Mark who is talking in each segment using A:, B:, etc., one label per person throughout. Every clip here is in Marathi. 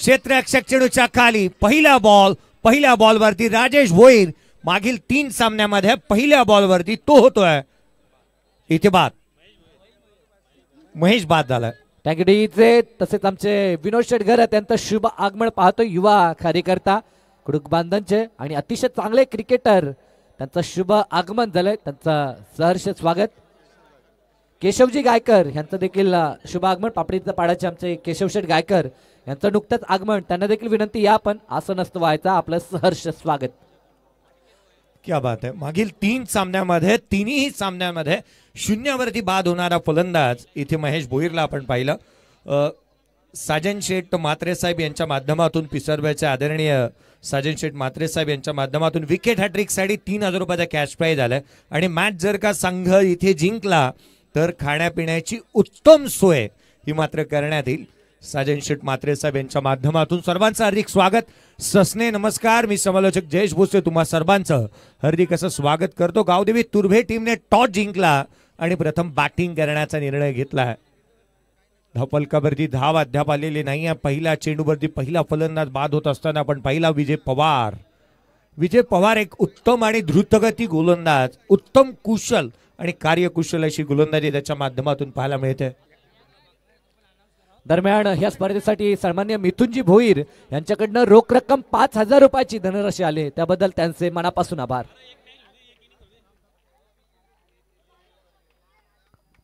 A: क्षेत्ररक्षक चेंडूच्या खाली पहिल्या बॉलवरती राजेश भोईर मागील 3 सामन्यामध्ये पहिल्या बॉलवरती तो होतोय इथे बाद. महेश बाद झालाय.
B: टँगडीचे तसेच आमचे विनोद शेटघर त्यांचं शुभ आगमन पाहतो. युवा कार्यकर्ता कुडूक बांधनचे आणि अतिशय चांगले क्रिकेटर त्यांचं शुभ आगमन झालंय. त्यांचं सहर्ष स्वागत. केशवजी गायकर यांचं देखील शुभ आगमन. पापडीचं पाड्याचे आमचे केशव शेठ गायकर यांचं नुकतंच आगमन. त्यांना देखील विनंती या पण असं नसतं व्हायचं. आपलं सहर्ष स्वागत.
A: क्या बात आहे. मागील 3 सामन्यामध्ये तिन्ही सामन्यामध्ये शून्यावरती बाद होणारा फलंदाज इथे महेश भोईरला आपण पाहिलं. साजन शेठ म्हात्रे साहेब यांच्या माध्यमातून पिसरव्याचे आदरणीय साजन शेठ म्हात्रे साहेब यांच्या माध्यमातून विकेट हॅट्रिक साठी 3000 रुपयाचा कॅश प्राइज आलाय. आणि मॅच जर का संघ इथे जिंकला तर खाण्यापिण्याची उत्तम सोय ही मात्र करण्यात येईल. साजन शेठ म्हात्रे साहेब यांच्या माध्यमातून सर्वांचं हार्दिक स्वागत. ससने नमस्कार. मी समालोचक जयेश भोसले तुम्हा सर्वांचं हार्दिक असं स्वागत करतो. गावदेवी तुर्भे टीमने टॉस जिंकला आणि प्रथम बॅटिंग करण्याचा निर्णय घेतला. धावफलकावरती धाव अद्याप आलेली नाही आहे. पहिल्या चेंडूवरती पहिला फलंदाज बाद होत असताना आपण पहिला विजय पवार एक उत्तम आणि द्रुतगती गोलंदाज, उत्तम कुशल आणि कार्यकुशल अशी गोलंदाजी त्याच्या माध्यमातून पाहायला मिळते.
B: दरम्यान ह्या स्पर्धेसाठी सन्माननीय मिथुनजी भोईर यांच्याकडनं रोख रक्कम 5000 रुपयाची धनराशी आले त्याबद्दल त्यांचे मनापासून आभार.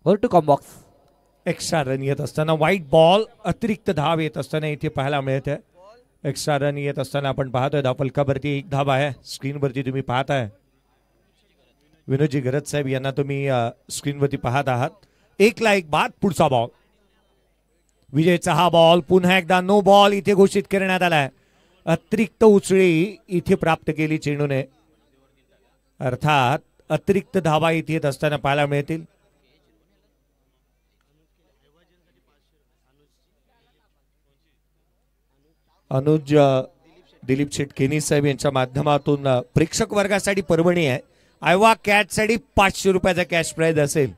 B: Over to combox.
A: Extra run येत असताना व्हाईट बॉल अतिरिक्त धाव येत असताना इथे पाहायला मिळते. एक्स्ट्रा रन येत असताना आपण पाहतोय धावफलकावरती 1 धाव आहे. स्क्रीनवरती तुम्ही पाहताय विनोदजी गरज साहेब यांना तुम्ही स्क्रीनवरती पाहत आहात. 1 बाद. पुढचा बॉल विजयचा हा बॉल पुन्हा एकदा नो बॉल इथे घोषित करण्यात आलाय. अतिरिक्त उचळी इथे प्राप्त केली चेंडूने, अर्थात अतिरिक्त धावा इथे येत असताना पाहायला मिळतील. अनुज दिलीप शेटकेनी साहेब यांच्या माध्यमातून प्रेक्षक वर्गासाठी पर्वणी आहे. आयवा कॅट साठी 500 रुपयाचा कॅश प्राइज असेल.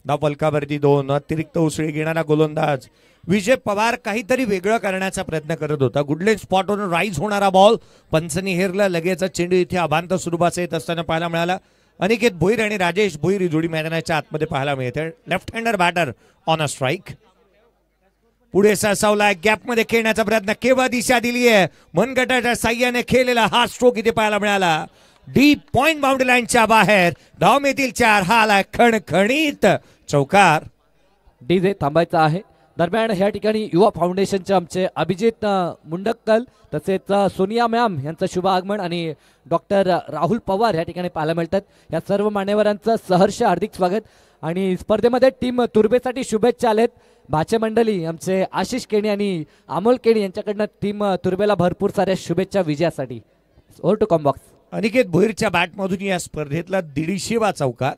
A: धावफलकावरती 2 अतिरिक्त उसळी घेणारा गोलंदाज विजय पवार काहीतरी वेगळं करण्याचा प्रयत्न करत होता. गुडलेन स्पॉटवरून राईज होणारा बॉल पंचनी हेरला. लगेच चेंडू इथे अभांत स्वरूपाचा येत असताना पाहायला मिळाला. अनिकेत भोईर आणि राजेश भोईर ही जोडी मैदानाच्या आतमध्ये पाहायला मिळते. Left hander batter on a strike. पुढे सरसावला गॅप मध्ये खेळण्याचा प्रयत्न. केव्हा दिशा दिली आहे मनगटाच्या साह्याने खेळलेला हा स्ट्रोक इथे पाहायला मिळाला. डीप पॉइंट बाउंड्री लाईनच्या बाहेर. धाव मिळतील 4. हा आला खणखणीत चौकार.
B: डीजे थांबायचा आहे. दरम्यान ह्या ठिकाणी युवा फाउंडेशनचे आमचे अभिजित मुंडक्कल तसेच सोनिया मॅम यांचं शुभ आगमन आणि डॉक्टर राहुल पवार या ठिकाणी पाहायला मिळतात. या सर्व मान्यवरांचं सहर्ष हार्दिक स्वागत. आणि स्पर्धेमध्ये टीम तुर्भेसाठी शुभेच्छा आलेत. भाचे मंडळी आमचे आशिष केणी आणि अमोल केणी यांच्याकडनं टीम तुर्भेला भरपूर साऱ्या शुभेच्छा विजयासाठी. Over to combox.
A: अनिकेत भोईरच्या बॅटमधून या स्पर्धेतला 150वा चौकार.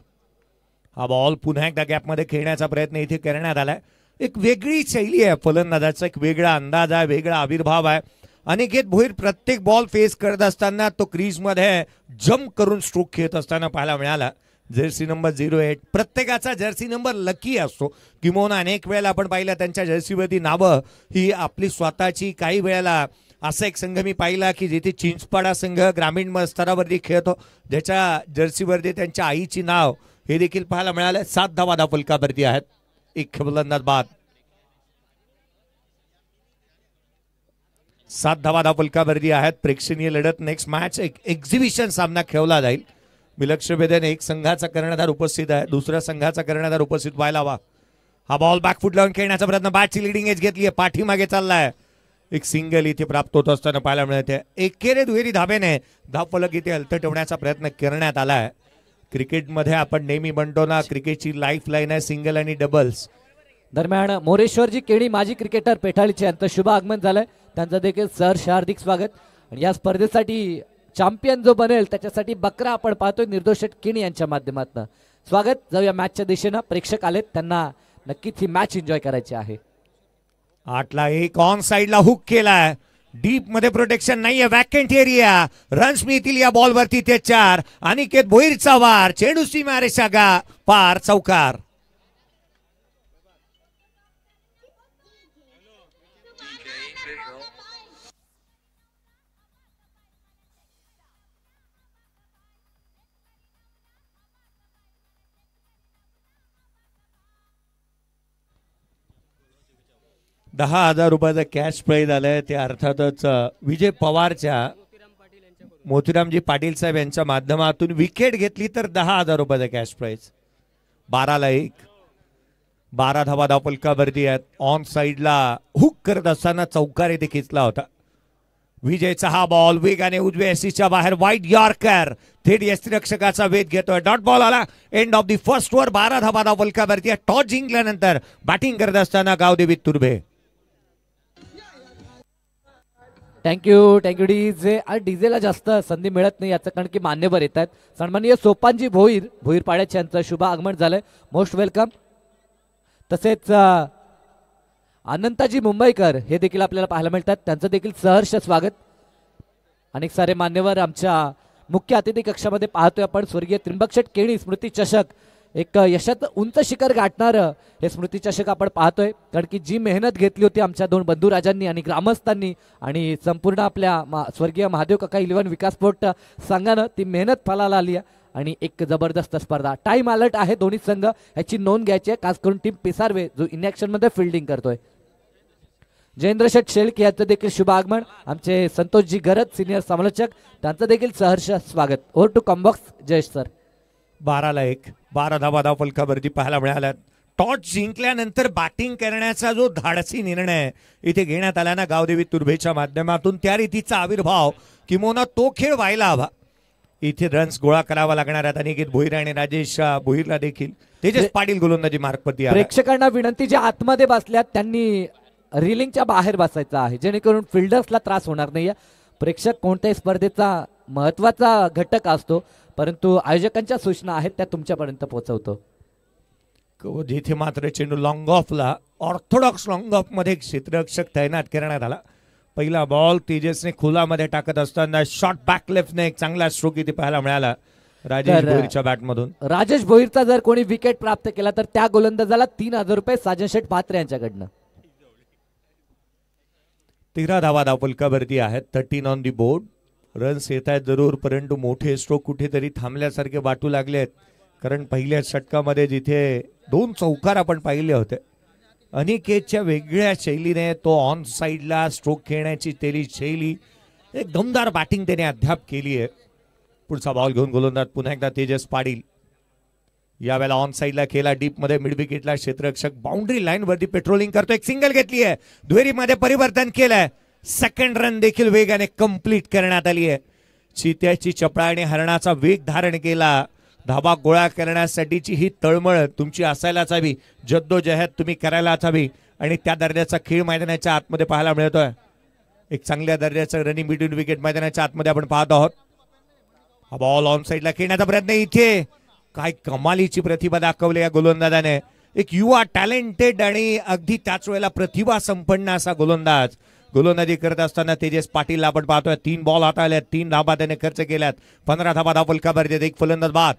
A: हा बॉल पुन्हा एकदा गॅपमध्ये खेळण्याचा प्रयत्न इथे करण्यात आलाय. एक वेगळी शैली आहे फलंदाजाचा, एक वेगळा अंदाज आहे, वेगळा आविर्भाव आहे. अनिकेत भोईर प्रत्येक बॉल फेस करत असताना तो क्रीजमध्ये जम्प करून स्ट्रोक खेळत असताना पाहायला मिळाला. जर्सी नंबर 08 प्रत्येकाचा जर्सी नंबर लकी असतो. किंवा अनेक वेळेला आपण पाहिलं त्यांच्या जर्सीवरती नावं ही आपली स्वतःची. काही वेळेला असा एक संघ मी पाहिला की जिथे चिंचपाडा संघ ग्रामीण स्तरावरती खेळतो ज्याच्या जर्सीवरती त्यांच्या आईची नाव हे देखील पाहायला मिळालं. 7 धावा धावफलकावरती आहेत. 1 फलंदाज बाद. 7 धावा धावफलकावरती आहेत. प्रेक्षणीय लढत. नेक्स्ट मॅच एक एक्झिबिशन सामना खेळला जाईल. मी लक्ष वेधेन एक संघाचा कर्णधार उपस्थित आहे, दुसऱ्या संघाचा कर्णधार उपस्थित व्हायला हवा. हा बॉल बॅकफूट लावून खेळण्याचा प्रयत्न. बॅटची लिडिंग एज घेतली आहे, पाठीमागे चाललाय. एक सिंगल इथे प्राप्त होत असताना पाहायला मिळते. एकेरी दुहेरी धाब्याने धावफलक इथे हलतं ठेवण्याचा प्रयत्न करण्यात आलाय. क्रिकेटमध्ये आपण नेहमी म्हणतो ना क्रिकेटची लाईफ लाईन आहे सिंगल आणि डबल्स.
B: दरम्यान मोरेश्वरजी केणी माजी क्रिकेटर पेठाळीचे यांचं शुभ आगमन झालंय. त्यांचं देखील सहर्ष हार्दिक स्वागत. आणि या स्पर्धेसाठी चॅम्पियन जो बनेल त्याच्यासाठी बकरा आपण पाहतोय निर्दोष केणी यांच्या माध्यमातून. स्वागत. जाऊया मॅचच्या दिशेनं. प्रेक्षक आलेत, त्यांना नक्कीच ही मॅच एन्जॉय करायची आहे.
A: 8ला 1 ऑन साइडला हुक केलाय. डीप मध्ये प्रोटेक्शन नाहीये, वॅकंट एरिया. रन्स मिळतील या बॉल वरती ते 4. अनिकेत भोईरचा वार. चेंडू सीमारेषा गा पार. चौकार. ₹10,000 कॅश प्राईज आलंय. ते अर्थातच विजय पवारच्या मोतीरामजी पाटील साहेब यांच्या माध्यमातून विकेट घेतली तर ₹10,000 कॅश प्राईज. 12-1. 12 धावा धावफलकावरती आहेत. ऑन साइडला हुक करत असताना चौकार इथे खेचला होता. विजयचा हा बॉल वेगाने उजव्या एसीच्या बाहेर वाईट यॉर्कर थेट यष्टिरक्षकाचा वेध घेतोय. डॉट बॉल आला. End of the first over. 12 धावा धावफलकावरती. टॉस जिंकल्यानंतर बॅटिंग करत असताना गावदेवी तुर्भे.
B: Thank you DJ. आणि डीजेला जास्त संधी मिळत नाही याचं कारण की मान्यवर येत आहेत. सन्माननीय सोपानजी भोईर पाड्याचे यांचं शुभ आगमन झालंय. Most welcome. तसेच अनंताजी मुंबईकर हे देखील आपल्याला पाहायला मिळतात. त्यांचं देखील सहर्ष स्वागत. अनेक सारे मान्यवर आमच्या मुख्य अतिथी कक्षामध्ये पाहतोय आपण. स्वर्गीय त्रिंबक शेठ केणी स्मृती चषक, एक यशात उंच शिखर गाठणारं हे स्मृती चषक आपण पाहतोय. कारण की जी मेहनत घेतली होती आमच्या दोन बंधुराजांनी आणि ग्रामस्थांनी आणि संपूर्ण आपल्या स्वर्गीय महादेव काका 11 विकास स्पोर्ट संघानं, ती मेहनत फलाला आली आहे. आणि एक जबरदस्त स्पर्धा. टाइम अलर्ट आहे दोन्ही संघ, याची नोंद घ्यायची आहे. खास करून टीम पिसारवे जो इनॅक्शन मध्ये फिल्डिंग करतोय. जयेंद्र शेठ शेळके यांचं देखील शुभ आगमन. आमचे संतोषजी गरज सिनियर समालोचक, त्यांचं देखील सहर्ष स्वागत. Over to combox Jayesh sir.
A: 12-1. 12 धावा धावफलकावरती पाहायला मिळाल्या. टॉस जिंकल्यानंतर बॅटिंग करण्याचा जो धाडसी निर्णय इथे घेण्यात आला ना गावदेवी तुर्भेच्या माध्यमातून, त्या रीतीचा आविर्भाव किंवा तो खेळ व्हायला हवा. इथे रन्स गोळा करावा लागणार आहेत. अनिकेत भोईर आणि राजेश भोईरला देखील तेजस पाटील गोलंदाजी मार्गपती.
B: प्रेक्षकांना विनंती, जे आतमध्ये बसल्यात त्यांनी रिलिंगच्या बाहेर बसायचं आहे, जेणेकरून फिल्डर्सला त्रास होणार नाहीये. प्रेक्षक कोणत्याही स्पर्धेचा महत्वाचा घटक असतो, परंतु आयोजकांच्या सूचना आहेत त्या तुमच्यापर्यंत पोहोचवतो.
A: जिथे मात्र चेंडू लॉंग ऑफला, ऑर्थोडॉक्स लॉंग ऑफ मध्ये क्षेत्ररक्षक तैनात करण्यात आला. पहिला बॉल तेजसने खोलामध्ये टाकत असताना शॉर्ट बॅक लेफ्टने एक चांगला स्ट्रोक इथे पाहायला मिळाला राजेश भोईरच्या बॅटमधून.
B: राजेश भोईरचा जर कोणी विकेट प्राप्त केला तर त्या गोलंदाजाला ₹3,000 साजन शेठ पात्रे यांच्याकडनं.
A: 13 धावा धावफलकावरती आहेत. 13 ऑन दी बोर्ड. रन्स येत आहेत जरूर, परंतु मोठे स्ट्रोक कुठेतरी थांबल्यासारखे वाटू लागले आहेत. कारण पहिल्या षटकामध्ये जिथे 2 चौकार आपण पाहिले होते, अनिकेतच्या वेगळ्या शैलीने तो ऑन साइडला स्ट्रोक खेळण्याची त्याची शैली, एक दमदार बॅटिंग त्याने अद्याप केली आहे. पुढचा बॉल घेऊन गोलंदाज पुन्हा एकदा तेजस पाटील. यावेळेला ऑन साइडला केला, डीप मध्ये मिड विकेटला क्षेत्ररक्षक बाउंड्री लाईन वरती पेट्रोलिंग करतो. एक सिंगल घेतली आहे, दुहेरीमध्ये परिवर्तन केलंय. सेकंड रन देखील वेगाने कंप्लीट करण्यात आली आहे. चित्याची चपळाने हरणाचा वेग धारण केला. धाबा गोळा करण्यासाठीची ही तळमळ तुमची असायलाच हवी, जद्दोजहद तुम्ही करायलाच हवी. आणि त्या दर्जाचा खेळ मैदानाच्या आतमध्ये पाहायला मिळतोय. एक चांगल्या दर्जाचा रनिंग बिटवीन विकेट मैदानाच्या आतमध्ये आपण पाहत आहोत. हा बॉल ऑन साइडला खेळण्याचा प्रयत्न. इथे काय कमालीची प्रतिभा दाखवली या गोलंदाजाने. एक युवा, टॅलेंटेड आणि अगदी त्याच वेळेला प्रतिभा संपन्न असा गोलंदाज गोलंदाजी करत असताना तेजस पाटीलला आपण पाहतोय. 3 बॉल हाताळल्यात, 3 धाबा त्याने खर्च केल्यात. 15 धाबा धावफलकावरती. एक फलंदाज बाद.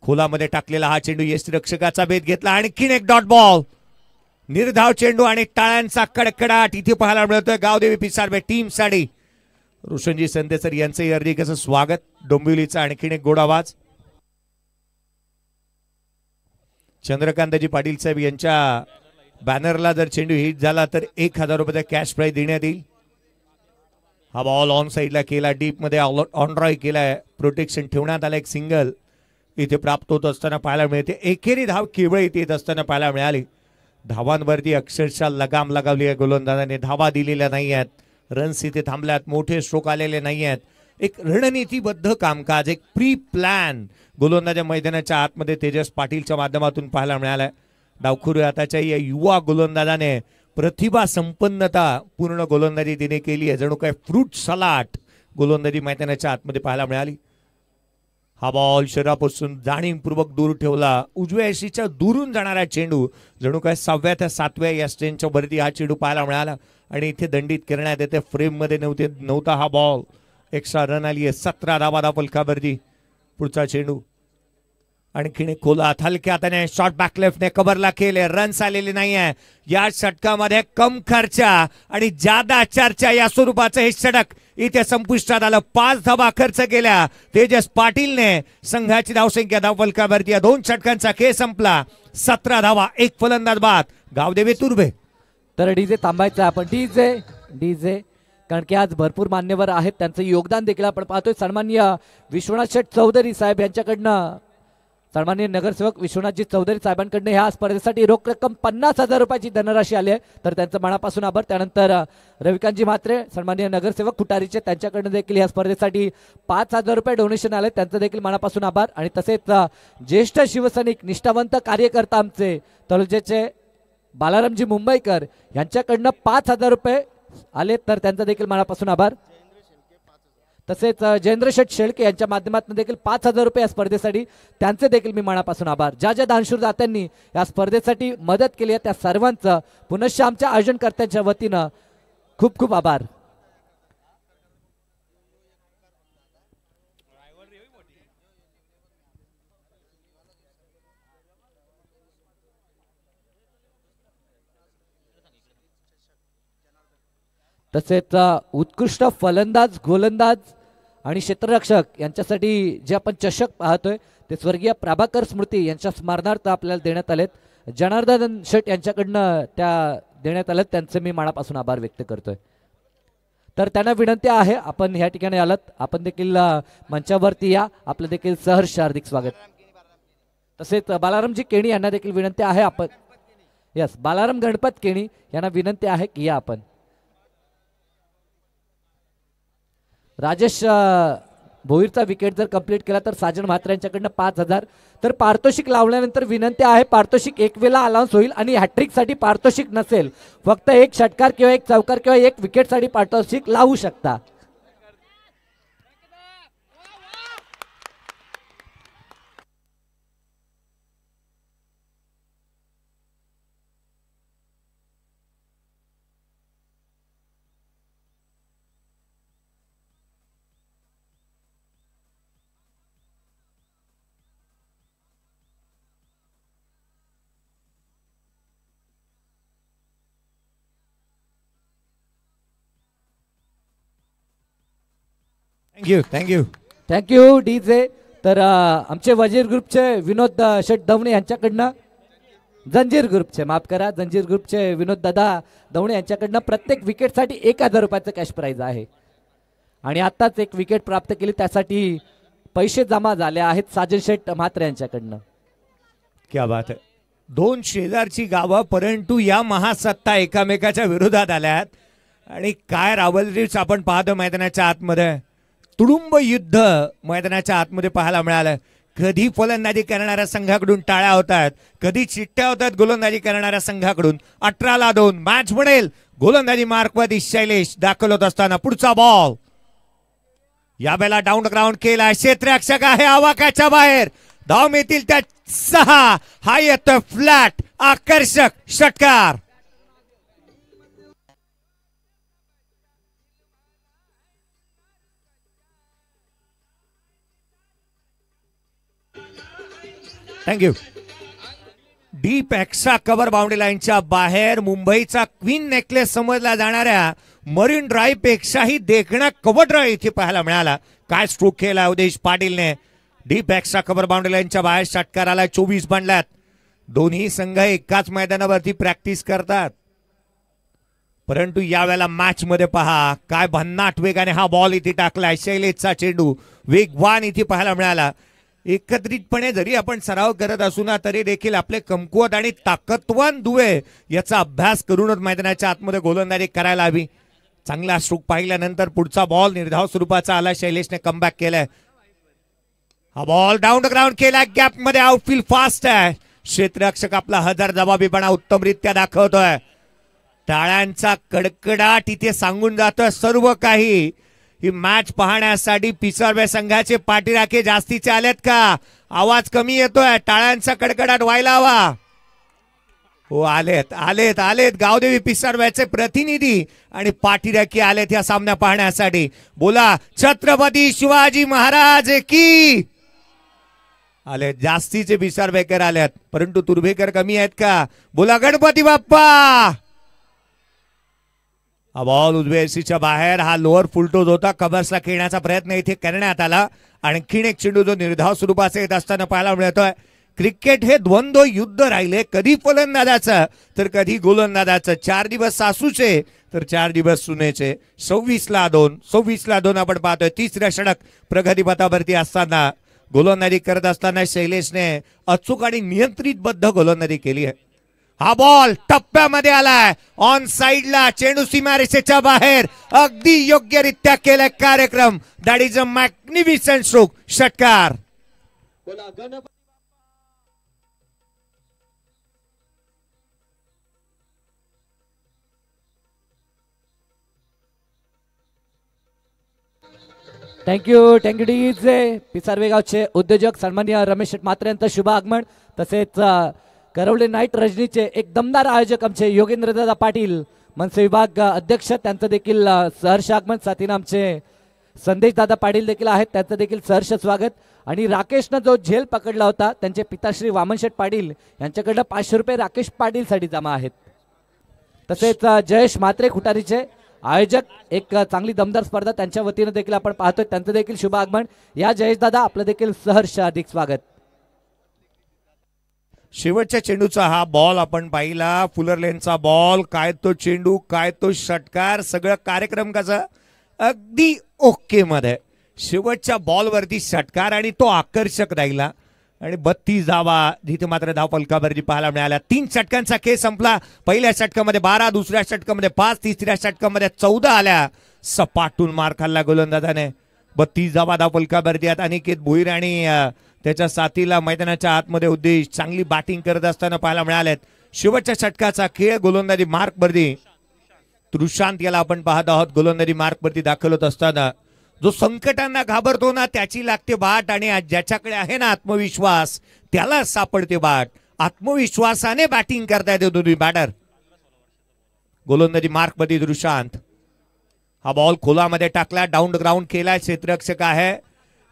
A: खोलामध्ये टाकलेला हा चेंडू यष्टिरक्षकाचा भेद घेतला. आणखीन एक डॉट बॉल. निर्धाव चेंडू आणि टाळ्यांचा कडकडाट इथे पाहायला मिळतोय गावदेवी पिसारवे टीम साठी. रोशनजी संदेसर यांचंही हार्दिक असं स्वागत. डोंबिवलीचा आणखीन एक गोड आवाज. चंद्रकांतजी पाटील साहेब यांच्या बॅनरला जर चेंडू हिट झाला तर ₹1,000 कॅश प्राईज देण्यात येईल. हा बॉल ऑन साइडला केला, डीप मध्ये ऑन ड्रॉय केलाय, प्रोटेक्शन ठेवण्यात आलं. एक सिंगल इथे प्राप्त होत असताना पाहायला मिळते. एकेरी धाव केवळ इथे येत असताना पाहायला मिळाली. धावांवरती अक्षरशः लगाम लगावली आहे गोलंदाजाने. धावा दिलेल्या नाही आहेत, रन्स इथे थांबल्यात, मोठे स्ट्रोक आलेले नाही आहेत. एक रणनीतीबद्ध कामकाज, एक प्री प्लॅन गोलंदाजा मैदानाच्या आतमध्ये तेजस पाटीलच्या माध्यमातून पाहायला मिळालाय. डावखुरी आताच्या या युवा गोलंदाजाने प्रतिभा संपन्नता पूर्ण गोलंदाजी तिने केली आहे. जणू काय फ्रूट सलाड गोलंदाजी मैदानाच्या आतमध्ये पाहायला मिळाली. हा बॉल शरीरापासून जाणीवपूर्वक दूर ठेवला. उजव्या यशीच्या दुरून जाणारा चेंडू जणू काय 6व्या ते 7व्या या स्टेनच्या वरती हा चेंडू पाहायला मिळाला आणि इथे दंडित करण्यात येते. फ्रेम मध्ये नव्हता हा बॉल. एक्स्ट्रा रन आली आहे. 17 धावा धावफलकावरती. पुढचा चेंडू आणखीन खोलात हलक्या हाताने शॉर्ट बॅक लेफ्टने कव्हरला केले, रन्स आलेले नाहीये या षटकामध्ये. कम खर्चा आणि जादा चर्चा या स्वरूपाचं हे षटक इथे संपुष्टात आलं. 5 धावा खर्च केल्या तेजस पाटीलने. संघाची धावसंख्या धावफलकावरती या 2 षटकांचा खेळ संपला. 17 धावा, 1 फलंदाज बाद. गावदेवी तुर्भे.
B: तर डीजे थांबायचं आपण. डीजे कारण की आज भरपूर मान्यवर आहेत, त्यांचं योगदान देखील आपण पाहतोय. सन्माननीय विश्वनाथ शेठ चौधरी साहेब यांच्याकडनं, सन्माननीय नगरसेवक विश्वनाथजी चौधरी साहेबांकडनं ह्या स्पर्धेसाठी रोख रक्कम 50,000 रुपयाची धनराशी आली आहे, तर त्यांचं मनापासून आभार. त्यानंतर रविकांतजी म्हात्रे सन्माननीय नगरसेवक कुटारीचे, त्यांच्याकडनं देखील ह्या स्पर्धेसाठी 5,000 रुपये डोनेशन आले, त्यांचं देखील मनापासून आभार. आणि तसेच ज्येष्ठ शिवसैनिक निष्ठावंत कार्यकर्ता आमचे तळोजेचे बालारामजी मुंबईकर यांच्याकडनं 5,000 रुपये आले, तर त्यांचा देखील मनापासून आभार. तसेच जयेंद्र शेठ शेळके यांच्या माध्यमातून देखील 5,000 रुपये या स्पर्धेसाठी, त्यांचे देखील मी मनापासून आभार. ज्या दानशूर दात्यांनी या स्पर्धेसाठी मदत केली आहे त्या सर्वांचं पुनश्च आमच्या आयोजनकर्त्यांच्या वतीनं खूप खूप आभार. तसेच उत्कृष्ट फलंदाज, गोलंदाज आणि क्षेत्ररक्षक यांच्यासाठी जे आपण चषक पाहतोय ते स्वर्गीय प्रभाकर स्मृती यांच्या स्मरणार्थ आपल्याला देण्यात आलेत. जनार्दन शेठ यांच्याकडनं त्या देण्यात आलेत, त्यांचे मी मनापासून आभार व्यक्त करतोय. तर त्यांना विनंती आहे, आपण ह्या ठिकाणी आलात, आपण देखील मंचावरती या, आपलं देखील सहर्ष हार्दिक स्वागत. तसेच बालारामजी केणी यांना देखील विनंती आहे, आपण बालाराम गणपत केणी यांना विनंती आहे की या आपण. राजेश भोईरचा विकेट जर कंप्लीट केला तर साजन म्हात्रे यांच्याकडनं 5,000. तर पारितोषिक लावल्यानंतर विनंती आहे, पारितोषिक एक वेळेला अलाउन्स होईल आणि हॅट्रिकसाठी पारितोषिक नसेल, फक्त 1 षटकार किंवा 1 चौकार किंवा 1 विकेटसाठी पारितोषिक लावू शकता. Thank you DJ. तर आमचे वजीर ग्रुपचे विनोद शेठ दवणे यांच्याकडनं, जंजीर ग्रुपचे माफ करा, जंजीर ग्रुपचे विनोद दादा दवणे यांच्याकडनं प्रत्येक विकेटसाठी 1,000 रुपयाचं कॅश प्राईज आहे. आणि आत्ताच 1 विकेट प्राप्त केली, त्यासाठी पैसे जमा झाले आहेत साजन शेठ म्हात्रे यांच्याकडनं.
A: क्या बात आहे. 2 शेजारची गावं, परंतु या महासत्ता एकामेकाच्या विरोधात आल्यात आणि काय रावलरीच आपण पाहतो मैदानाच्या आतमध्ये. तुडुंब युद्ध मैदानाच्या आतमध्ये पाहायला मिळालं. कधी फलंदाजी करणाऱ्या संघाकडून टाळ्या होतात, कधी चिट्ट्या होतात गोलंदाजी करणाऱ्या संघाकडून. 18ला 2 मॅच बनेल. गोलंदाजी मार्कवरती शैलेश दाखल होत असताना पुढचा बॉल यावेळेला डाऊन ग्राउंड केला. क्षेत्ररक्षक आहे आवाकाच्या बाहेर, धाव मिळतील त्या 6. हा येतोय फ्लॅट, आकर्षक षटकार. Thank you. Deep extra cover boundary लाईनच्या बाहेर मुंबईचा क्वीन नेकलेस समजला जाणाऱ्या मरीन ड्राईव्ह पेक्षाही देखणा कव्हर ड्राईव्ह इथे पाहायला मिळाला. काय स्ट्रोक केला उदेश पाटीलने. डीप एक्स्ट्रा कव्हर बाउंड्री लाईनच्या बाहेर षटकाराला 24 बनल्यात. दोन्ही संघ एकाच मैदानावरती प्रॅक्टिस करतात, परंतु यावेळेला मॅच मध्ये पहा काय भन्नाट वेगाने हा बॉल इथे टाकलाय. शैलेशचा चेंडू वेगवान इथे पाहायला मिळाला. एकत्रितपणे जरी आपण सराव करत असू ना तरी देखील आपले कमकुवत आणि ताकदवान दुवे याचा अभ्यास करूनच मैदानाच्या आतमध्ये गोलंदाजी करायला हवी. चांगला स्ट्रोक पाहिल्यानंतर पुढचा बॉल निर्धाव स्वरूपाचा आला. शैलेशने कमबॅक केलाय. हा बॉल डाऊन द ग्राउंड केला. गॅप मध्ये आउटफील्ड फास्ट आहे. क्षेत्ररक्षक आपला हजरजबाबीपणा उत्तमरित्या दाखवतोय. टाळ्यांचा कडकडाट इथे सांगून जातोय सर्व काही. ही मॅच पाहण्यासाठी पिसारवे संघाचे पाठीराखे जास्तीचे आलेत का? आवाज कमी येतोय. टाळ्यांचा कडकडाट व्हायला हवा. हो आलेत आलेत आलेत. गावदेवी पिसारव्याचे प्रतिनिधी आणि पाठीराखे आलेत या सामना पाहण्यासाठी. बोला छत्रपती शिवाजी महाराज की. आले जास्तीचे बिसारबेकर आल्यात, परंतु तुर्भेकर कमी आहेत का? बोला गणपती बाप्पा. हा बॉल उजव्या एसीच्या बाहेर, हा लोअर फुलटोज होता, कबर्सला खेळण्याचा प्रयत्न इथे करण्यात आला. आणखीन एक चेंडू जो निर्धाव स्वरूपाचा येत असताना पाहायला मिळतोय. क्रिकेट हे द्वंद्व युद्ध राहिले, कधी फलंदाजाचं तर कधी गोलंदाजाचं. 4 दिवस सासूचे तर 4 दिवस सुनेचे. 26ला 2 आपण पाहतोय. तिसऱ्या षटक प्रगतीपथावरती असताना गोलंदाजी करत असताना शैलेशने अचूक आणि नियंत्रितबद्ध गोलंदाजी केली आहे. हा बॉल टप्प्यामध्ये आलाय, ऑन साइडला, चेंडू सीमारेषेच्या बाहेर. अगदी योग्यरित्या केलाय कार्यक्रम. That is a magnificent stroke. षटकार.
B: Thank you DJ. पिसारवे गावचे उद्योजक सन्माननीय रमेश म्हात्रे यांचं शुभ आगमन. तसेच करवले नाईट रजनीचे एक दमदार आयोजक आमचे योगेंद्रदादा पाटील, मनसे विभाग अध्यक्ष, त्यांचं देखील सहर्ष आगमन. साथीनं आमचे संदेश दादा पाटील देखील आहेत, त्यांचं देखील सहर्ष स्वागत. आणि राकेशनं जो झेल पकडला होता, त्यांचे पिताश्री वामनशेठ पाटील यांच्याकडनं 500 रुपये राकेश पाटीलसाठी जमा आहेत. तसेच जयेश म्हात्रे खुटारीचे आयोजक, एक चांगली दमदार स्पर्धा त्यांच्या वतीनं देखील आपण पाहतोय, त्यांचं देखील शुभ आगमन. या जयेश दादा, आपलं देखील सहर्ष अधिक स्वागत.
A: शेवटच्या चेंडूचा हा बॉल आपण पाहिला, फुलर लेनचा बॉल. काय तो चेंडू, काय तो षटकार, सगळं कार्यक्रम कसा अगदी ओके मध्ये. शेवटच्या बॉलवरती षटकार आणि तो आकर्षक राहिला. आणि 32 धावा जिथे मात्र धाव फलकावरती पाहायला मिळाल्या. 3 षटकांचा खेळ संपला. पहिल्या षटकामध्ये 12, दुसऱ्या षटकामध्ये 5, तिसऱ्या षटकामध्ये 14 आल्या. सपाटून मार खाल्ला गोलंदाजाने. 32 धावा धाव फलकावरती आहेत. अनिकेत भोईर आणि त्याच्या साथीला मैदानाच्या आतमध्ये उद्देश चांगली बॅटिंग करत असताना पाहायला मिळालेत. शेवटच्या षटकाचा खेळ गोलंदाजी मार्कवरती त्रुशांत याला आपण पाहत आहोत. गोलंदाजी मार्कवरती दाखल होत असताना जो संकटांना घाबरतो ना, त्याची लागते बाट. आणि ज्याच्याकडे आहे ना आत्मविश्वास, त्याला सापडते बाट. आत्मविश्वासाने बॅटिंग करता येते दोन्ही बॅटर. गोलंदाजी मार्कवरती त्रुशांत. हा बॉल खोलामध्ये टाकला, डाऊन ग्राउंड केला. क्षेत्ररक्षक आहे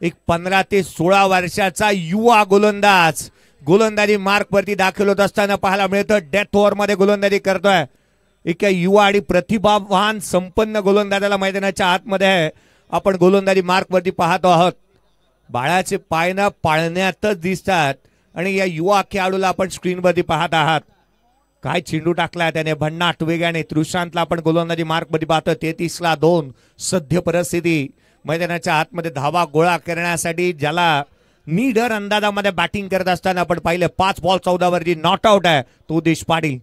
A: एक 15 ते 16 वर्षाचा युवा गोलंदाज. गोलंदाजी मार्कवरती दाखल होत असताना पाहायला मिळतं. डेथ ओव्हर मध्ये गोलंदाजी करतोय. एक युवा आणि प्रतिभावान संपन्न गोलंदाजाला मैदानाच्या आतमध्ये आपण गोलंदाजी मार्कवरती पाहतो आहोत. बाळाचे पाय ना पाळण्यातच दिसतात. आणि या युवा खेळाडूला आपण स्क्रीनवरती पाहत आहात. काय चेंडू टाकला त्याने भन्नाट वेगाने. त्रुशांतला आपण गोलंदाजी मार्कवरती पाहतो. 33ला 2 सध्य परिस्थिती. मैदानाच्या आतमध्ये धावा गोळा करण्यासाठी ज्याला नीडर अंदाजामध्ये बॅटिंग करत असताना आपण पाहिले. 5 बॉल 14 वरती नॉट आउट आहे तो देश पाटील.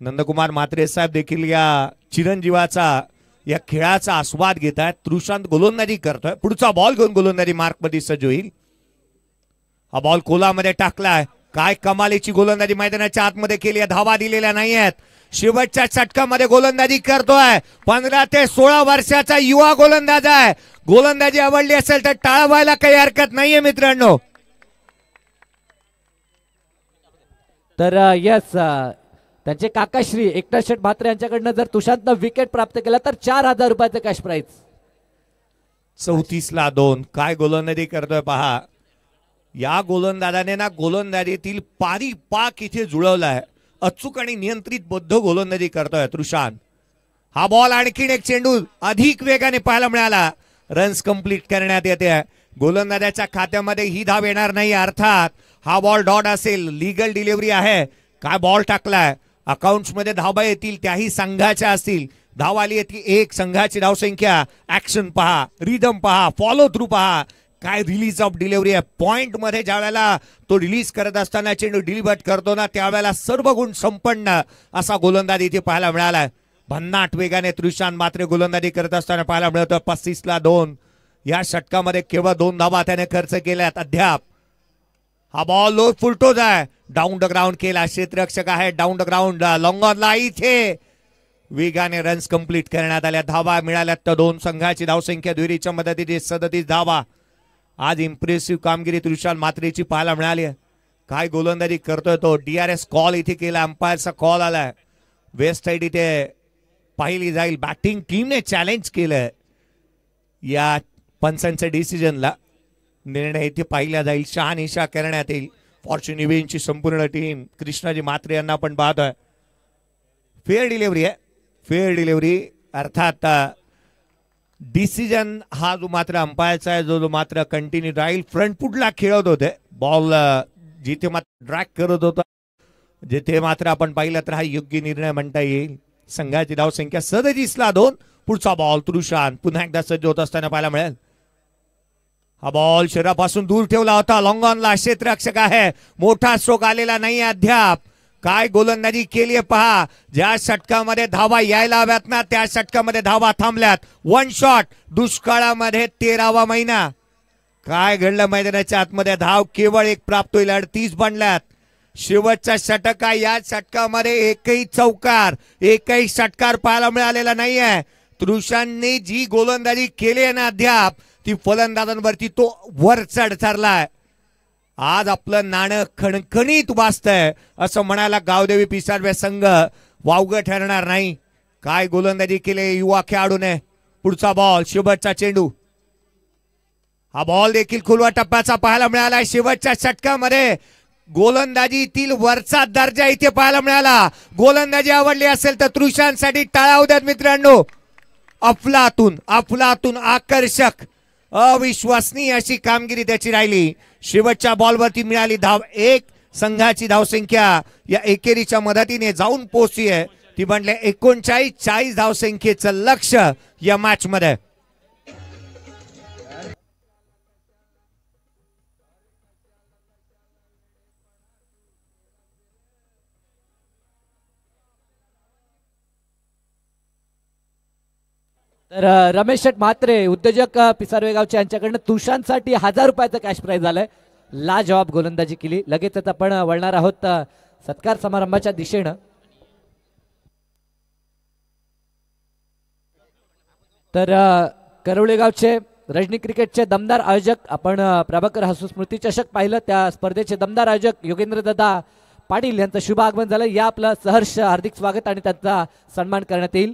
A: नंदकुमार म्हात्रे साहेब देखील या चिरंजीवाचा, या खेळाचा आस्वाद घेत आहेत. त्रुशांत गोलंदाजी करतोय. पुढचा बॉल घेऊन गोलंदाजी मार्कमध्ये सज्ज होईल. हा बॉल कोलामध्ये टाकलाय. काय कमालीची गोलंदाजी मैदानाच्या आतमध्ये केली आहे. धावा दिलेल्या नाही आहेत. शेवटच्या षटकामध्ये गोलंदाजी करतोय. 15 ते 16 वर्षाचा युवा गोलंदाज आहे. गोलंदाजी आवडली असेल तर टाळवायला काही हरकत नाहीये मित्रांनो.
B: तर यस, त्यांचे काकाश्री एकनाथ शेठ म्हात्रे यांच्याकडनं जर तुषांतनं विकेट प्राप्त केला तर 4000 रुपयाचं कॅश प्राइज.
A: 34ला 2 काय गोलंदाजी करतोय पहा. या गोलंदाजाने ना गोलंदाजीतील पारिपाक इथे जुळवलाय. अचूक आणि नियंत्रित बद्ध गोलंदाजी करतोय त्रुशांत. हा बॉल आणखीन एक चेंडू अधिक वेगाने पाहायला मिळाला. रन्स कंप्लीट करण्यात येते. गोलंदाजाच्या खात्यामध्ये ही धाव येणार नाही. अर्थात हा बॉल डॉट असेल. लीगल डिलिव्हरी आहे. काय बॉल टाकलाय. अकाउंट्स मध्ये धावा येतील त्याही संघाच्या असतील. धाव आली येते 1. संघाची धावसंख्या. ऍक्शन पहा, रिदम पहा, फॉलो थ्रू पहा. काय रिलीज ऑफ डिलिव्हरी आहे. पॉइंट मध्ये ज्या वेळेला तो रिलीज करत असताना चेंडू डिलिव्हर करतो ना, त्यावेळेला सर्व गुण संपन्न असा गोलंदाज इथे पाहायला मिळालाय. भन्नाट वेगाने त्रुशांत मात्र गोलंदाजी करत असताना पाहायला मिळतं. 35ला 2 या षटकामध्ये केवळ 2 धावा त्याने खर्च केल्यात अद्याप. हा बॉल लो फुलटोज आहे. डाऊन द ग्राउंड केला. क्षेत्ररक्षक आहे. डाऊन द ग्राउंड लॉंगॉनला इथे वेगाने रन्स कंप्लीट करण्यात आल्या. धावा मिळाल्यात तर 2. संघाची धावसंख्या दुहेरीच्या मदतीने 37 धावा. आज इम्प्रेसिव्ह कामगिरी त्रुशांत मात्रेची पाहायला मिळाली. काय गोलंदाजी करतोय तो. DRS कॉल इथे केला. अंपायरचा कॉल आलाय. वेस्ट साइड इथे पाहिली जाईल. बॅटिंग टीमने चॅलेंज केलंय या पंचांच्या डिसिजनला. निर्णय इथे पाहिला जाईल. शहानिशा करण्यात येईल. फॉर्च्यून इव्हेंटची संपूर्ण टीम कृष्णाजी म्हात्रे यांना पण पाहतोय. फेअर डिलिव्हरी आहे. फेअर डिलिव्हरी अर्थात डिसिजन हा जो मात्र अंपायरचा आहे, जो मात्र कंटिन्यू राहील. फ्रंट फुटला खेळत होते. बॉल जिथे मात्र ड्रॅग करत होता, जिथे मात्र आपण पाहिलं तर हा योग्य निर्णय म्हणता येईल. संघाची धावसंख्या 37ला 2. पुढचा बॉल तृषान पुन्हा एकदा सज्ज होत असताना पाहायला मिळेल. हा बॉल शरीरापासून दूर ठेवला होता. लॉंग ऑनला क्षेत्ररक्षक आहे. मोठा स्ट्रोक आलेला नाही अद्याप. काय गोलंदाजी केली आहे पहा. ज्या षटकामध्ये धावा यायला हव्यात ना, त्या षटकामध्ये धावा थांबल्यात. 1 शॉट. दुष्काळामध्ये 13वा महिना. काय घडलं मैदानाच्या आतमध्ये. धाव केवळ 1 प्राप्त होईल. 38 बनल्यात. शेवटचा षटक आहे. या षटकामध्ये एकही चौकार, एकही षटकार पाहायला मिळालेला नाहीये. तृषांनी जी गोलंदाजी केली आहे ना अद्याप, ती फलंदाजांवरती तो वर चढ ठरलाय. आज आपलं नाणं खणखणीत वाजतंय असं म्हणायला गावदेवी पिसारवे संघ वावगं ठरणार नाही. काय गोलंदाजी केली युवा खेळाडूने. पुढचा बॉल, शेवटचा चेंडू. हा बॉल देखील खुलवा टप्प्याचा पाहायला मिळाला. शेवटच्या षटकामध्ये गोलंदाजीतील वरचा दर्जा इथे पाहायला मिळाला. गोलंदाजी आवडली असेल तर तृषांसाठी टाळ्या द्यात मित्रांनो. अफलातून अफलातून आकर्षक अविश्वसनीय अशी कामगिरी त्याची राहिली. शेवटच्या बॉलवरती मिळाली धाव 1. संघाची धावसंख्या या एकेरीच्या मदतीने जाऊन पोहोचली आहे. ती बनले 39-40 धावसंख्येचं लक्ष्य या मॅच मध्ये.
B: तर रमेश शेठ म्हात्रे उद्योजक पिसारवे गावचे यांच्याकडनं तुषांसाठी 1000 रुपयाचं कॅश प्राइज झालंय. लाजवाब गोलंदाजी केली. लगेचच आपण वळणार आहोत सत्कार समारंभाच्या दिशेनं. तर करवळे गावचे रजनी क्रिकेटचे दमदार आयोजक आपण प्रभाकर हसू स्मृती चषक पाहिलं. त्या स्पर्धेचे दमदार आयोजक योगेंद्र दादा पाटील यांचं शुभ आगमन झालं. या आपलं सहर्ष हार्दिक स्वागत आणि त्यांचा सन्मान करण्यात येईल.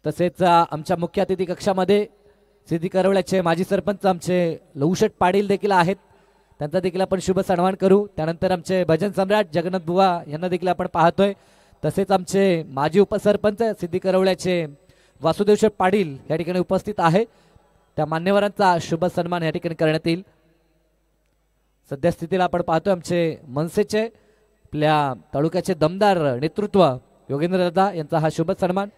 B: तसेच आमच्या मुख्य अतिथी कक्षामध्ये सिद्धी करवळ्याचे माजी सरपंच आमचे लवशेठ पाटील देखील आहेत. त्यांचा देखील आपण शुभ सन्मान करू. त्यानंतर आमचे भजन सम्राट जगन्नाथ बुवा यांना देखील आपण पाहतोय. तसेच आमचे माजी उपसरपंच सिद्धी करवळ्याचे वासुदेव शेठ पाटील या ठिकाणी उपस्थित आहे. त्या मान्यवरांचा शुभ सन्मान या ठिकाणी करण्यात येईल. सध्या स्थितीला आपण पाहतोय आमचे मनसेचे आपल्या तालुक्याचे दमदार नेतृत्व योगेंद्र दादा यांचा हा शुभ सन्मान.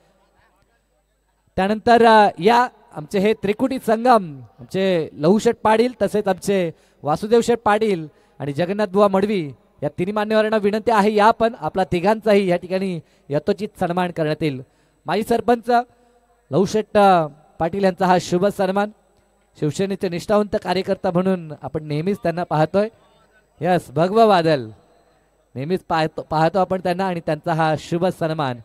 B: त्यानंतर या आमचे हे त्रिकुटी संगम आमचे लहूशेठ पाटील तसेच आमचे वासुदेव शेठ पाटील आणि जगन्नाथ बुवा मडवी या तिन्ही मान्यवरांना विनंती आहे या पण आपला तिघांचाही या ठिकाणी यथोचित सन्मान करण्यात येईल. माजी सरपंच लहूशेठ पाटील यांचा हा शुभ सन्मान. शिवसेनेचे निष्ठावंत कार्यकर्ता म्हणून आपण नेहमीच त्यांना पाहतोय. यस भगवा बादल नेहमीच पाहतो आपण त्यांना आणि त्यांचा हा शुभ सन्मान.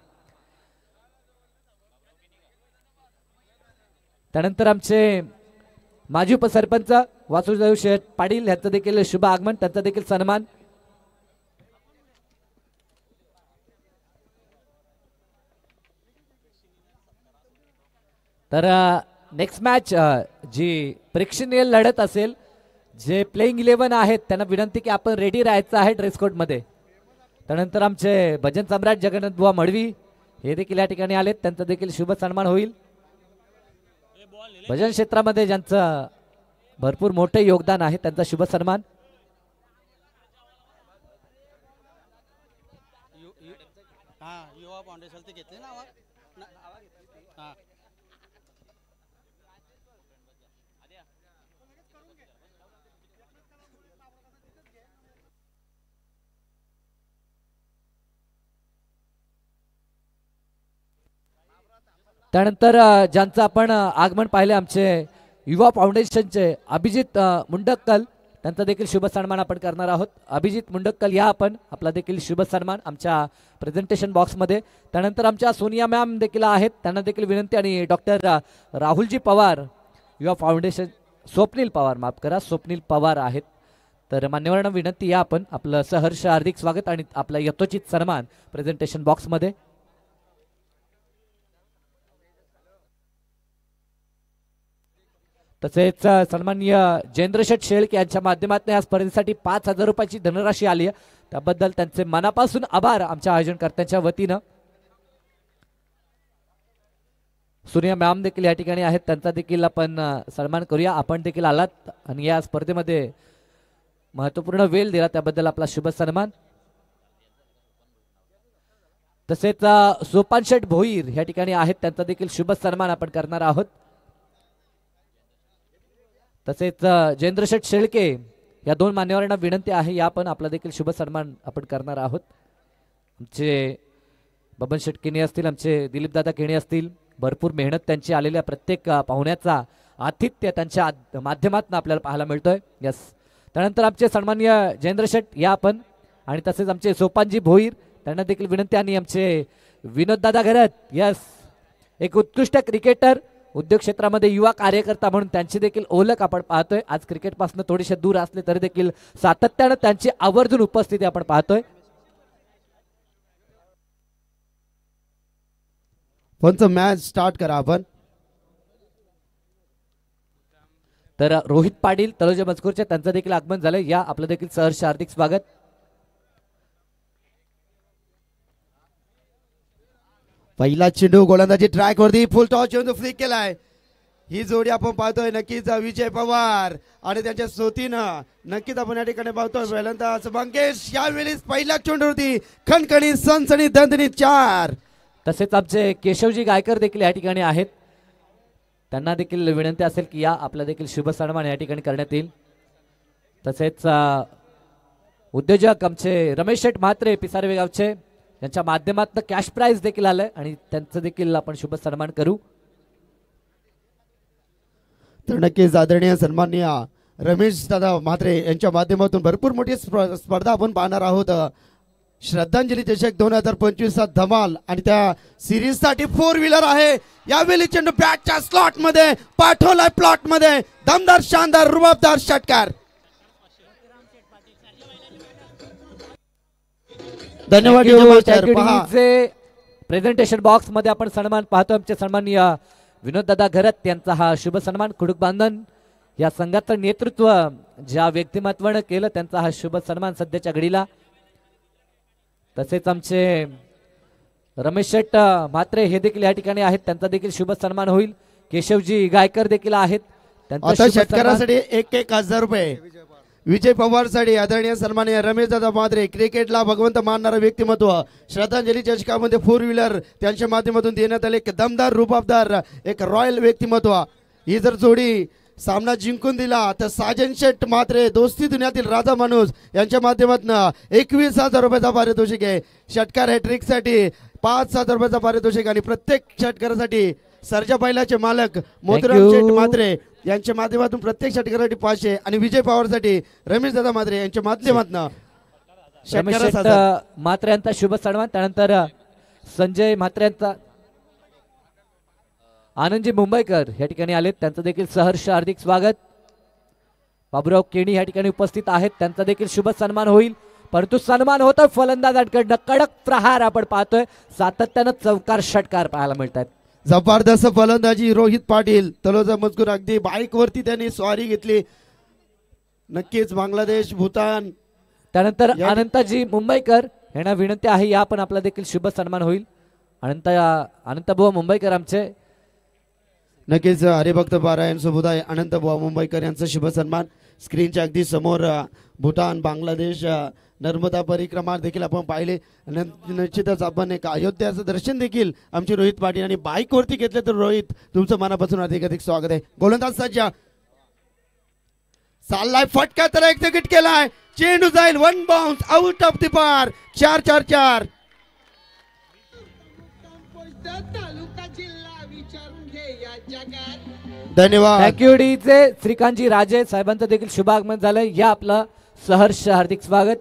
B: त्यानंतर आमचे माजी उपसरपंच वासुदेव शेठ पाटील यांचं देखील शुभ आगमन, त्यांचा देखील सन्मान. तर नेक्स्ट मॅच जी प्रेक्षणीय लढत असेल, जे प्लेइंग 11 आहेत त्यांना विनंती की आपण रेडी राहायचं आहे ड्रेस कोड मध्ये. त्यानंतर आमचे भजन सम्राट जगन्नाथ बुवा मडवी हे देखील या ठिकाणी आलेत, त्यांचा देखील शुभ सन्मान होईल. भजन क्षेत्रामध्ये ज्यांचं भरपूर मोठे योगदान आहे त्यांचा शुभ सन्मान. त्यानंतर ज्यांचं आपण आगमन पाहिले आमचे युवा फाउंडेशनचे अभिजित मुंडक्कल, त्यांचा देखील शुभ सन्मान आपण करणार आहोत. अभिजित मुंडक्कल या आपण आपला देखील शुभ सन्मान आमच्या प्रेझेंटेशन बॉक्समध्ये. त्यानंतर आमच्या सोनिया मॅम देखील आहेत, त्यांना देखील विनंती. आणि डॉक्टर राहुलजी पवार युवा फाउंडेशन, स्वप्नील पवार माफ करा, स्वप्नील पवार आहेत. तर मान्यवरांना विनंती या आपण आपलं सहर्ष हार्दिक स्वागत आणि आपला यथोचित सन्मान प्रेझेंटेशन बॉक्समध्ये. तसेच सन्माननीय जयेंद्रशेठ शेळके यांच्या माध्यमातून या स्पर्धेसाठी 5,000 रुपयाची धनराशी आली आहे, त्याबद्दल त्यांचे मनापासून आभार आमच्या आयोजनकर्त्यांच्या वतीनं. सोनिया मॅम देखील या ठिकाणी आहेत, त्यांचा देखील आपण सन्मान करूया. आपण देखील आलात आणि या स्पर्धेमध्ये महत्वपूर्ण वेळ दिला, त्याबद्दल आपला शुभ सन्मान. तसेच सोपान शेठ भोईर या ठिकाणी आहेत, त्यांचा देखील शुभ सन्मान आपण करणार आहोत. तसेच जयेंद्रशेठ शेळके या दोन मान्यवरांना विनंती आहे, या पण आपला देखील शुभ सन्मान आपण करणार आहोत. आमचे बबन शेठ केणी असतील, आमचे दिलीप दादा केणी असतील, भरपूर मेहनत त्यांची आलेल्या प्रत्येक पाहुण्याचा आतिथ्य त्यांच्या माध्यमातून आपल्याला पाहायला मिळतोय. यस, त्यानंतर आमचे सन्माननीय जयेंद्र शेठ या आपण, आणि तसेच आमचे सोपानजी भोईर त्यांना देखील विनंती, आणि आमचे विनोद दादा घरत, यस, एक उत्कृष्ट क्रिकेटर, उद्योग क्षेत्रामध्ये युवा कार्यकर्ता म्हणून त्यांची देखील ओळख आपण पाहतोय. आज क्रिकेटपासून थोडेसे दूर असले तरी देखील सातत्यानं त्यांची आवर्जून उपस्थिती आपण पाहतोय.
C: पंच मॅच स्टार्ट करा आपण.
B: तर रोहित पाटील तलोजा मजकूरचे त्यांचं देखील आगमन झालंय, या आपलं देखील सहर्ष हार्दिक स्वागत.
C: पहिला चेंडू गोलंदाजी ट्रॅक वरती फुल टॉस चेंडू फ्लिक केलाय. ही जोडी आपण पाहतोय नक्कीच विजय पवार आणि त्यांच्या सोतीनं नक्कीच आपण या ठिकाणी पाहतोय. पहिल्यांदाच मंगेश यावेळी पहिल्या चेंडूवरती खणखणी सनसनी दणदणी 4.
B: तसेच आमचे केशवजी गायकर देखील या ठिकाणी आहेत, त्यांना देखील विनंती असेल की या आपला देखील शुभ सन्मान या ठिकाणी करण्यात येईल. तसेच उद्योजक आमचे रमेश शेठ म्हात्रे पिसारवे गावचे, यांच्या माध्यमातून कॅश प्राइज देखील आलंय आणि त्यांचं देखील आपण शुभ सन्मान करू.
C: तर नक्कीच आदरणीय सन्माननीय रमेश दादा म्हात्रे यांच्या माध्यमातून भरपूर मोठी स्पर्धा आपण पाहणार आहोत. श्रद्धांजली चषक 2025 धमाल आणि त्या सिरीज साठी 4 व्हीलर आहे. यावेळी चेंडू बॅटच्या स्लॉट मध्ये पाठवलाय, प्लॉट मध्ये दमदार शानदार रुबाबदार षटकार. धन्यवाद.
B: प्रेझेंटेशन बॉक्स मध्ये आपण सन्मान पाहतो. आमचे सन्माननीय विनोद दादा घरत यांचा हा शुभ सन्मान. कुडुक बांधन या संघाचं नेतृत्व ज्या व्यक्तिमत्वानं केलं त्यांचा हा शुभ सन्मान सध्याच्या घडीला. तसेच आमचे रमेश शेठ म्हात्रे हे देखील या ठिकाणी आहेत, त्यांचा देखील शुभ सन्मान होईल. केशवजी गायकर देखील आहेत,
C: आता षटकारासाठी 1,000 रुपये. विजय पवार साठी आदरणीय सन्माननीय रमेश दादा म्हात्रे, क्रिकेटला भगवंत मानणारा व्यक्तिमत्व, श्रद्धांजली चषकामध्ये 4 व्हीलर त्यांच्या माध्यमातून देण्यात आले. एक दमदार रुबाबदार एक रॉयल व्यक्तिमत्व. ही जर जोडी सामना जिंकून दिला तर साजन शेठ म्हात्रे दोस्ती दुनियातील राजा माणूस यांच्या माध्यमातून 21,000 रुपयाचा पारितोषिक आहे. षटकार हॅट्रिक साठी 5,000 रुपयाचा पारितोषिक आणि प्रत्येक षटकारासाठी सर्जा बैलाचे मालक मोतीराम शेठ म्हात्रे यांच्या माध्यमातून प्रत्येक षटकारासाठी 500 आणि विजय पवार साठी रमेश दादा म्हात्रे यांच्या माध्यमातून
B: म्हात्रे यांचा शुभ सन्मान. त्यानंतर संजय म्हात्रे यांचा, आनंदजी मुंबईकर या ठिकाणी आलेत, त्यांचं देखील सहर्ष हार्दिक स्वागत. बाबूराव केणी या ठिकाणी उपस्थित आहेत, त्यांचा देखील शुभ सन्मान होईल. परंतु सन्मान होतोय फलंदाजांकडनं, कडक प्रहार आपण पाहतोय, सातत्यानं चौकार षटकार पाहायला मिळतात.
C: जबरदस्त फलंदाजी रोहित पाटील तलोजा मजकूर, अगदी बाईक वरती त्यांनी स्वारी घेतली. नक्कीच बांगलादेश, भूतान.
B: त्यानंतर अनंतजी मुंबईकर यांना विनंती आहे, या पण आपला देखील शुभ सन्मान होईल. अनंतबुवा मुंबईकर आमचे,
C: नक्कीच हरिभक्त पारायण समुदाय अनंतबुवा मुंबईकर यांचा शुभ सन्मान. स्क्रीनच्या अगदी समोर भूतान, बांगलादेश, नर्मदा परिक्रमा देखील आपण पाहिले. निश्चितच आपण एक अयोध्याचं दर्शन देखील आमचे रोहित पाटील आणि बाईक वरती घेतले. तर रोहित तुमचं मनापासून अधिक स्वागत आहे. गोलंदाज सज्जा चाललाय, फटका तर एक्झिक्यूट केलाय, चेंडू जाईल 1 बाउन्स आउट ऑफ द पार. 4-4-4. धन्यवाद.
B: थँक्यू डीचे श्रीकांतजी राजे साहेबांचं देखील शुभ आगमन झालंय, या आपलं सहर्ष हार्दिक स्वागत.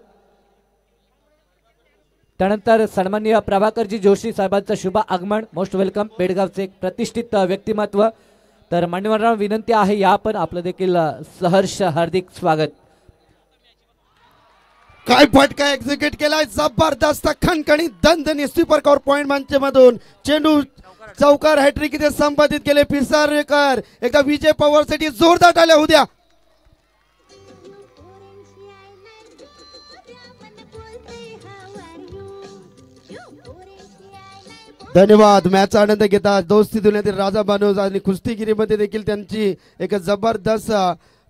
B: त्यानंतर सन्माननीय प्रभाकरजी जोशी साहेबांचं शुभ आगमन, मोस्ट वेलकम. पेडगावचे एक प्रतिष्ठित व्यक्तिमत्व. तर मान्यवरांना विनंती आहे, या पण आपलं देखील सहर्ष हार्दिक स्वागत.
C: काय फटका एक्झिक्यूट केलाय, जबरदस्त खणखणी दणदणी स्वीपर कव्हर पॉइंट मंच मधून चेंडू चौकार हॅट्रिक इथे संपादित केले पिसारेकर. एकदा विजय पवार साठी जोरदार टाळ्या होऊ द्या. धन्यवाद. मॅचचा आनंद घेतात दोस्ती दुनियातील राजा बानोज आणि कुस्तीगिरीमध्ये देखील त्यांची एक जबरदस्त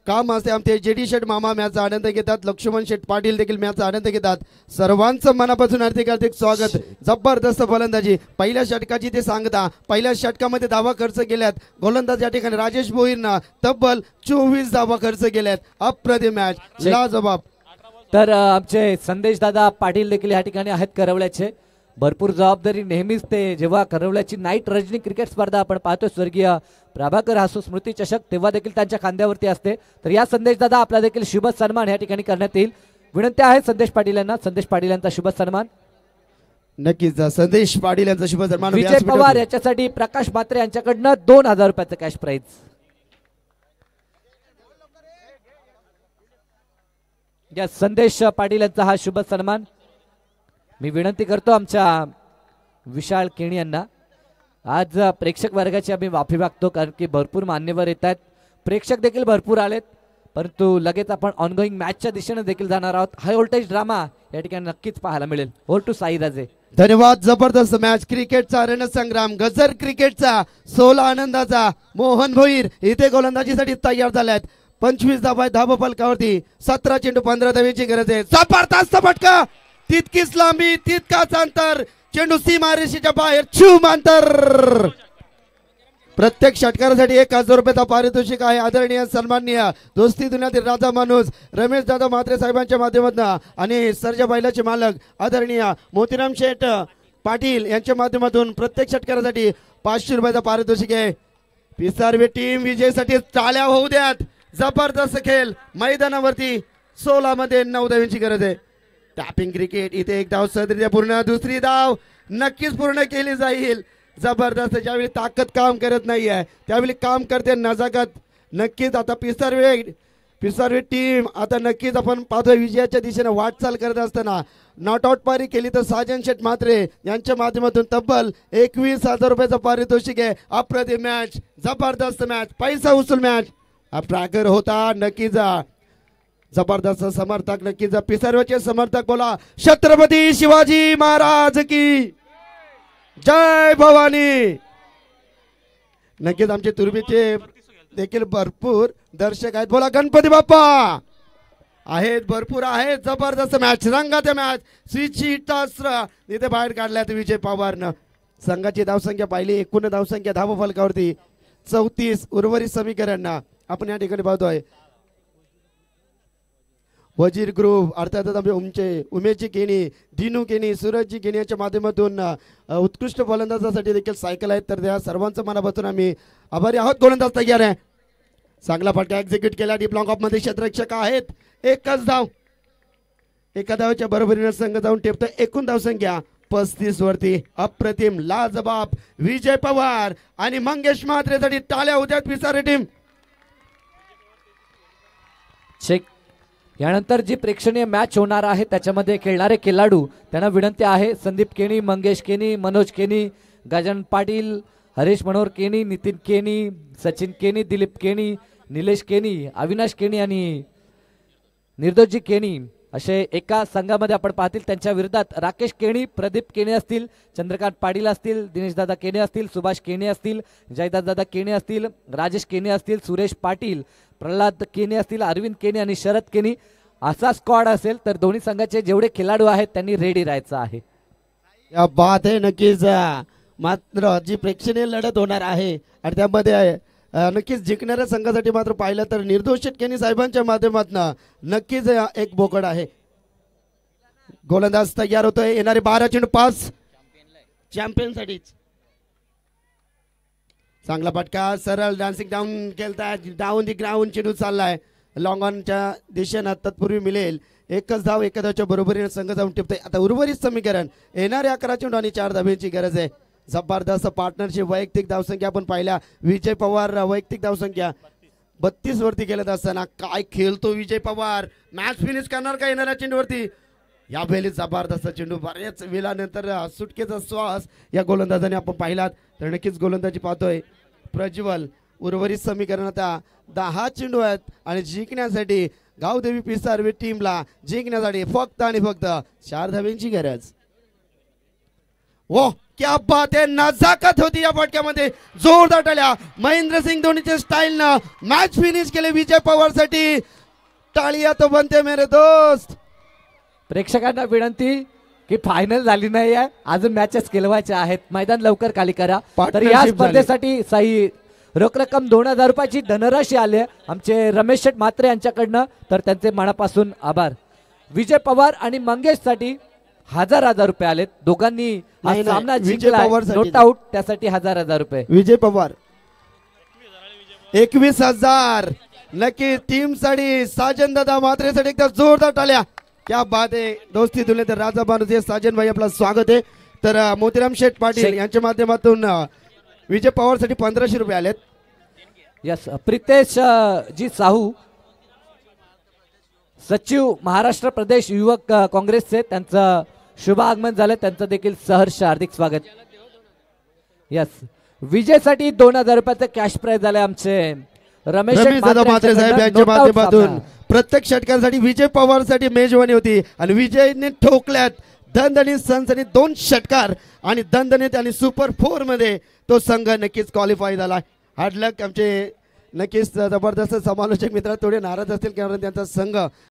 C: काम असते. आमचे जेडी शेठ मामा मॅचचा आनंद घेतात. लक्ष्मण शेठ पाटील देखील मॅचचा आनंद घेतात. सर्वांचं मनापासून हार्दिक स्वागत. जबरदस्त फलंदाजी. पहिल्या षटकाची ते सांगता. पहिल्या षटकामध्ये धावा खर्च केल्यात गोलंदाज या ठिकाणी राजेश भोईरनं तब्बल 24 धावा खर्च केल्यात. अप्रतिम मॅच, लाजवाब.
B: तर आमचे संदेश दादा पाटील देखील या ठिकाणी आहेत करवल्याचे. भरपूर जबाबदारी नेहमीच ते जेव्हा करवल्याची नाईट रजनी क्रिकेट स्पर्धा आपण पाहतो स्वर्गीय प्रभाकर हासू स्मृती चषक तेव्हा देखील त्यांच्या खांद्यावरती असते. तर या संदेश दादा आपला देखील शुभ सन्मान या ठिकाणी करण्यात येईल. विनंती आहे संदेश पाटील यांना. संदेश पाटील यांचा शुभ सन्मान.
C: नक्कीच संदेश पाटील यांचा शुभ सन्मान.
B: विजय पवार याच्यासाठी प्रकाश मात्रे यांच्याकडनं 2000 रुपयाचं कॅश प्राइज. या संदेश पाटील यांचा हा शुभ सन्मान. मी विनंती करतो आमच्या विशाल केणी यांना. आज प्रेक्षक वर्गाची आम्ही माफी मागतो कारण की भरपूर मान्यवर येत आहेत. प्रेक्षक देखील भरपूर आलेत परंतु लगेच आपण ऑनगोईंग मॅचच्या दिशेने देखील जाणार आहोत. हाय व्होल्टेज ड्रामा या ठिकाणी नक्कीच पाहायला मिळेल. ओव्हर टू साई राजे.
C: धन्यवाद. जबरदस्त मॅच. क्रिकेटचा रणसंग्राम, गजर क्रिकेटचा 16 आनंदाचा. मोहन भोईर इथे गोलंदाजीसाठी तयार झाल्यात. 25 धावा धावा फलकावरती. 17 चेंडू 15 धावेची गरज आहे. जबरदस्त फटका. तितकीच लांबी तितकाच अंतर. चेंडू सीमारेषेच्या बाहेर छूम अंतर. प्रत्येक षटकारासाठी 1000 रुपयाचा पारितोषिक आहे. आदरणीय सन्माननीय दोस्ती दुनियातील राजा माणूस रमेश दादा म्हात्रे साहेबांच्या माध्यमातून आणि सर्जा बैलाचे मालक आदरणीय मोतीराम शेठ पाटील यांच्या माध्यमातून प्रत्येक षटकारासाठी 500 रुपयाचा पारितोषिक आहे. पिसारवे टीम विजयसाठी टाळ्या होऊ द्यात. जबरदस्त खेळ मैदानावरती. 16 मध्ये 9 धावांची गरज आहे. Tapping cricket. इथे एक धाव सदरीय पूर्ण. दुसरी धाव नक्कीच पूर्ण केली जाईल. जबरदस्त. ज्यावेळी ताकद काम करत नाही आहे त्यावेळी काम करते नजाकत. नक्कीच आता पिसारवे टीम आता नक्कीच आपण पाहतो विजयाच्या दिशेने वाटचाल करत असताना नॉट आउट पारी केली तर साजन शेठ म्हात्रे यांच्या माध्यमातून तब्बल 21,000 रुपयाचा पारितोषिक आहे. अप्रतिम मॅच, जबरदस्त मॅच, पैसा उचल मॅच. ट्रॅकर होता नक्कीच. जबरदस्त समर्थक नक्कीच. पिसारवेचे समर्थक बोला छत्रपती शिवाजी महाराज की जय भवानी. नक्कीच आमचे तुर्बीचे देखील भरपूर दर्शक आहेत. बोला गणपती बाप्पा. आहेत भरपूर आहेत. जबरदस्त मॅच, रंगाचे मॅच. स्विचिटास्त्र इथे बाहेर काढल्यात विजय पवारनं. संघाची धावसंख्या पाहिली. एकूण धावसंख्या धाव फलकावरती 34. उर्वरित समीकरण आपण या ठिकाणी पाहतोय. वजीर ग्रुप अर्थातच आमचे उमेशजी केनी, दिनू केनी, सूरजजी केनी यांच्या माध्यमातून उत्कृष्ट फलंदाजासाठी देखील सायकल आहेत. तर त्या सर्वांचं मनापासून आम्ही आभारी आहोत. गोलंदाज तयार आहे. चांगला फटका एक्झिक्यूट केला. डीप लॉंग ऑफ मध्ये क्षेत्ररक्षक आहेत. एकच धाव. एका धावाच्या बरोबरीने संघ जाऊन टेपतो. एकूण धावसंख्या 35 वरती. अप्रतिम, लाजबाब विजय पवार आणि मंगेश म्हात्रेसाठी टाळ्या होत्या. पिसारे टीम
B: चेक. यानंतर जी प्रेक्षणीय मॅच होणार आहे त्याच्यामध्ये खेळणारे खेळाडू त्यांना विनंती आहे संदीप केनी, मंगेश केनी, मनोज केनी, गजानन पाटील, हरीश मनोहर केनी, नितीन केनी, सचिन केनी, दिलीप केनी, निलेश केनी, अविनाश केनी आणि निर्दोषजी केनी असे एका संघामध्ये आपण पाहतील. त्यांच्या विरोधात राकेश केणी, प्रदीप केणी असतील, चंद्रकांत पाटील असतील, दिनेशदादा केणी असतील, सुभाष केणी असतील, जयदादा केणी असतील, राजेश केणी असतील, सुरेश पाटील, प्रल्हाद केणी असतील, अरविंद केणी आणि शरद केणी असा स्क्वॉड असेल. तर दोन्ही संघाचे जेवढे खेळाडू आहेत त्यांनी रेडी राहायचं आहे.
C: या बात आहे नक्कीच. मात्र जी प्रेक्षणीय लढत होणार आहे आणि त्यामध्ये नक्कीच जिंकणाऱ्या संघासाठी मात्र पाहिलं तर निर्दोष शेटकेनी साहेबांच्या माध्यमातून नक्कीच एक बोकड आहे. गोलंदाज तयार होतोय. येणारे 12 चेंडू 5 चॅम्पियनसाठीच. चांगला फटका. सरळ डान्सिंग डाऊन केलताय. डाऊन दी ग्राउंड चेंडू चाललाय लॉंग ऑनच्या दिशेनं. तत्पूर्वी मिळेल एकच धाव. एका धावच्या बरोबरीने संघ जाऊन टिपतोय. आता उर्वरित समीकरण येणारे 11 चेंडू आणि 4 धाब्यांची गरज आहे. जबरदस्त पार्टनरशिप. वैयक्तिक धावसंख्या आपण पाहिल्या. विजय पवार वैयक्तिक धावसंख्या 32 वरती खेळत असताना काय खेळतो विजय पवार. मॅच फिनिश करणार का येणाऱ्या चेंडूवरती. या वेळी जबरदस्त चेंडू बरेच वेळानंतर सुटकेचा श्वास या गोलंदाजाने आपण पाहिलात तर नक्कीच गोलंदाजी पाहतोय प्रज्वल. उर्वरित समीकरण आता 10 चेंडू आहेत आणि जिंकण्यासाठी गावदेवी पिसारवे टीमला जिंकण्यासाठी फक्त आणि फक्त 4 धाब्यांची गरज. वो क्या बात है, नजाकत होती या फटक्यामध्ये, जोरदार टाळ्या. महेंद्रसिंग धोनीच्या स्टाईलनं मॅच फिनिश केले विजय पवारसाठी. टाळिया तो बनते मेरे दोस्त.
B: प्रेक्षकांना विनंती की फायनल झाली नाही आहे, अजून मॅचेस केलवायच्या आहेत, मैदान लवकर खाली करा. तर या
C: Partnership झाली.
B: स्पर्धेसाठी साई रोख रक्कम 2000 रुपयाची धनराशी आली आहे आमचे रमेश शेठ म्हात्रे यांच्याकडनं, तर त्यांचे मनापासून आभार. विजय पवार आणि मंगेश साठी 1000 रुपये आलेत. दोघांनी हा
C: नाही,
B: सामना
C: विजय
B: जिंकला,
C: पवारसाठी.
B: नोट आउट, त्यासाठी 1000 रुपये.
C: विजय पवार 21,000. नक्की टीम साठी साजन दादा मात्रेसाठी एकदा जोरदार टाळ्या. क्या बात आहे दोस्ती तुले तर राजा बानुसे साजन भाई आपलं स्वागत आहे. तर मोतीराम शेठ पाटील
B: शेठ.
C: यांच्या माध्यमातून विजय पवार साठी 1500 रुपये आलेत.
B: यस, प्रितेश जी साहू सचिव महाराष्ट्र प्रदेश युवक काँग्रेसचे, त्यांचं शुभ आगमन झालं, त्यांचं देखील सहर्ष हार्दिक स्वागत. यस, विजयसाठी 2000 रुपयाचं कॅश प्राइज झालंय आमचे रमेश
C: दादा मात्रे साहेब यांच्या माध्यमातून. प्रत्येक षटकांसाठी विजय पवार साठी मेजवानी होती आणि विजयने ठोकल्यात दणदणीत सनसनीत 2 षटकार आणि दणदणीत आणि सुपर 4 मध्ये तो संघ नक्कीच क्वालिफाय झाला. हार्ड लक. आमचे नक्कीच जबरदस्त समालोचक मित्र थोडे नाराज असतील कारण त्यांचा संघ